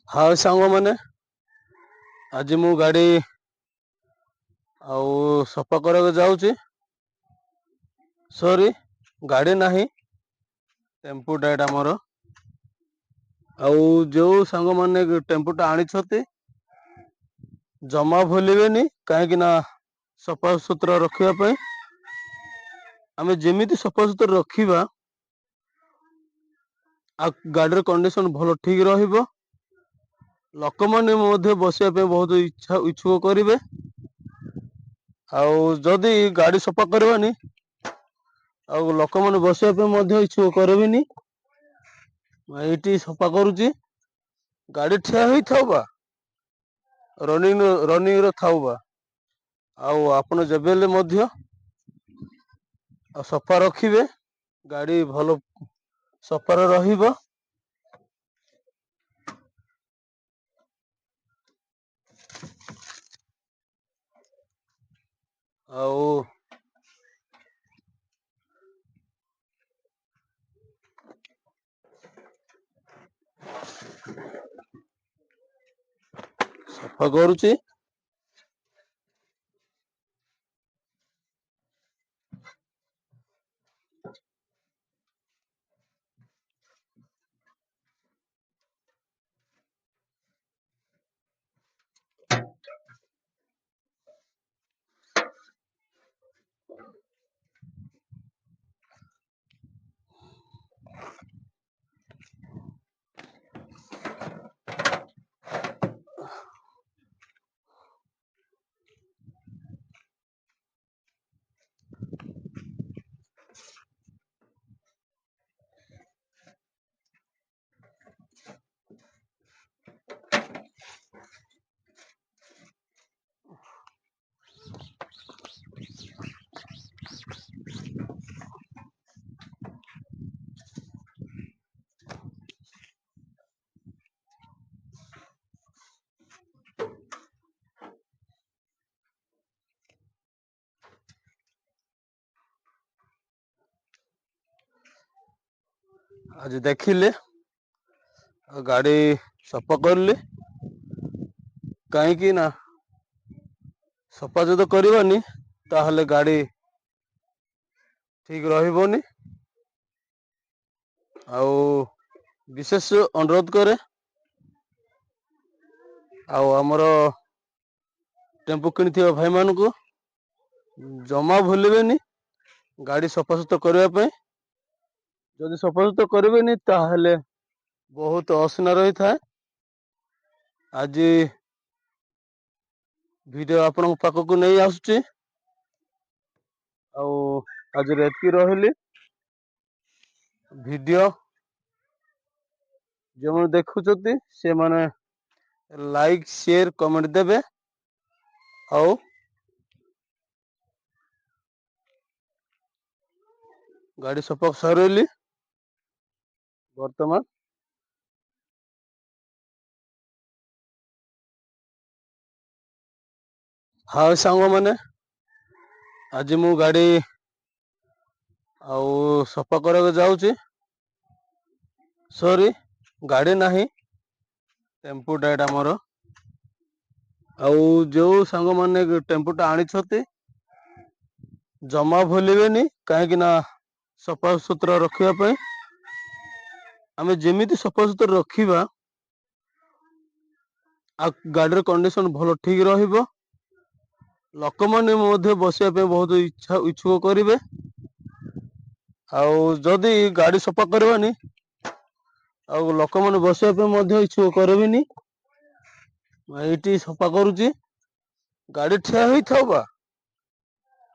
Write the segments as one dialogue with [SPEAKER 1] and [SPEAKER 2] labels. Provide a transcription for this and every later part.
[SPEAKER 1] हाय सांग मैंने आज मु गाड़ी आउ सफा करके जाऊँगी। सॉरी गाड़ी नहीं टेम्पूटा एटा मोर आउ जो सांग मैंने टेम्पूटा आनी जमा भूलिबेनी कहीं ना सफा सुतरा रखिया आम जमी सफा सुतरा रखा गाड़ी कंडीशन भल ठीक रहिबो। लोक माने बसिया बहुत इच्छुक करेंगे। जदि गाड़ी सफा करवानी लोक मैंने बसिया इच्छुक करें। ये सफा करुच्ची गाड़ी ठिया ही था रनिंग थाऊ बा आपण जब सफा रखिए गाड़ी भल सफा रहिबो। आउ सफा करुच्ची आज देखिले गाड़ी सफा करली कहीं ना सफा जो करवानी ताहले गाड़ी ठीक रही। आउ विशेष अनुरोध करे आमर टेम्पू किनी भाई मान को जमा भूलिबेनी गाड़ी सफासुतरा करने। जदि सफासुतरा करेंगे ताहले बहुत असना रही था। आज वीडियो आपण पाखक नहीं आसुची आज एतकी रहिली वीडियो जो मैंने देखुचती से माने लाइक शेयर कमेंट देबे। आउ गाड़ी सफा सरली बर्तमान हाँ सांग मैंने आज मु गाड़ी आउ सफा करके जाऊँगी। सॉरी गाड़ी नहीं टेम्पूटा एटा मोर आउ जो सांग मैंने टेम्पूटा आनी जमा भूलिबेनी कहीं ना सफा सुतरा रखा आम जमी सफा सुतरा रखा गाड़ी कंडीशन भल ठीक रहिबो। लोक माने बसिया बहुत इच्छुक करेंगे। जदि गाड़ी सफा करवानी लोक मैंने बसिया इच्छुक करें। ये सफा करुच्ची गाड़ी ठिया ही था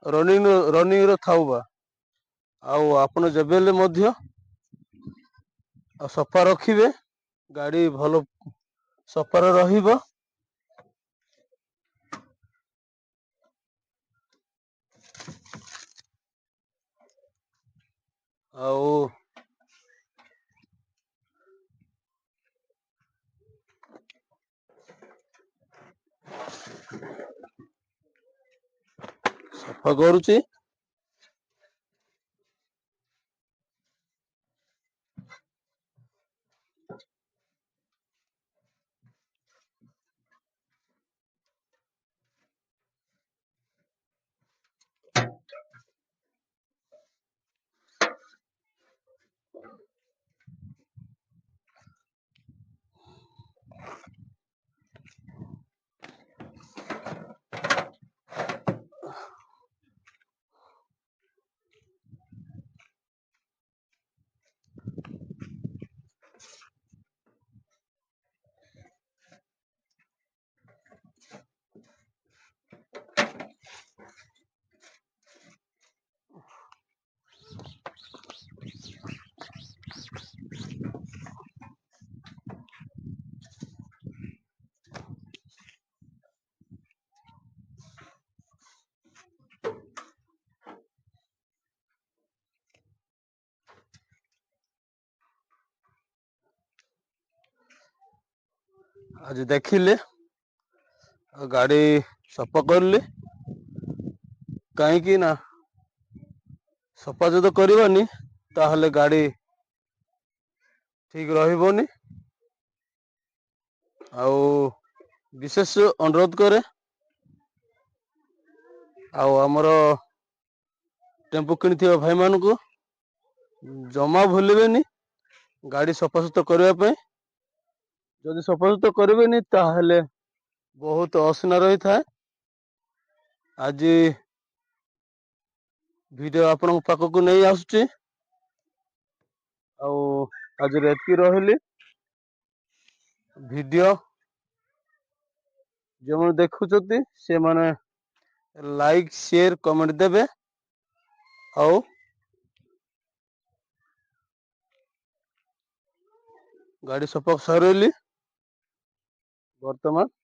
[SPEAKER 1] रनिंग थाऊ बा आपण जब सफा रखिए गाड़ी भल सफा रहिबो। आउ सफा करुच्ची ଆଜି ଦେଖିଲେ ଗାଡି ସଫା କରିଲି, କାହିଁକି ନା ସଫା ଯଦି କରିବନି ତାହେଲେ ଗାଡି ଠିକ ରହିବନି। ଆଉ ବିଶେଷ ଅନୁରୋଧ କରେ, ଆଉ ଆମର ଟେମ୍ପୁ କିଣିଥିବା ଭାଇମାନଙ୍କୁ ଜମା ଭୁଲିବେନି ଗାଡି ସଫାସୁତୁରା କରିବା ପାଇଁ। ଯଦି ସଫାସୁତୁରା କରିବେନି ତାହେଲେ ବହୁତ ଅସନା ରହିଥାଏ। ଆଜି ଭିଡିଓ ଆପଣଙ୍କ ପାଖକୁ ନେଇ ଆସୁଛି, ଆଉ ଆଜିର ଏତିକି ରହିଲି। ଭିଡିଓ ଯେଉଁମାନେ ଦେଖୁଛନ୍ତି ସେମାନେ ଲାଇକ୍, ସେୟାର, କମେଣ୍ଟ ଦେବେ। ଆଉ ଗାଡି ସଫା ସରେଇଲି ବର୍ତ୍ତମାନ।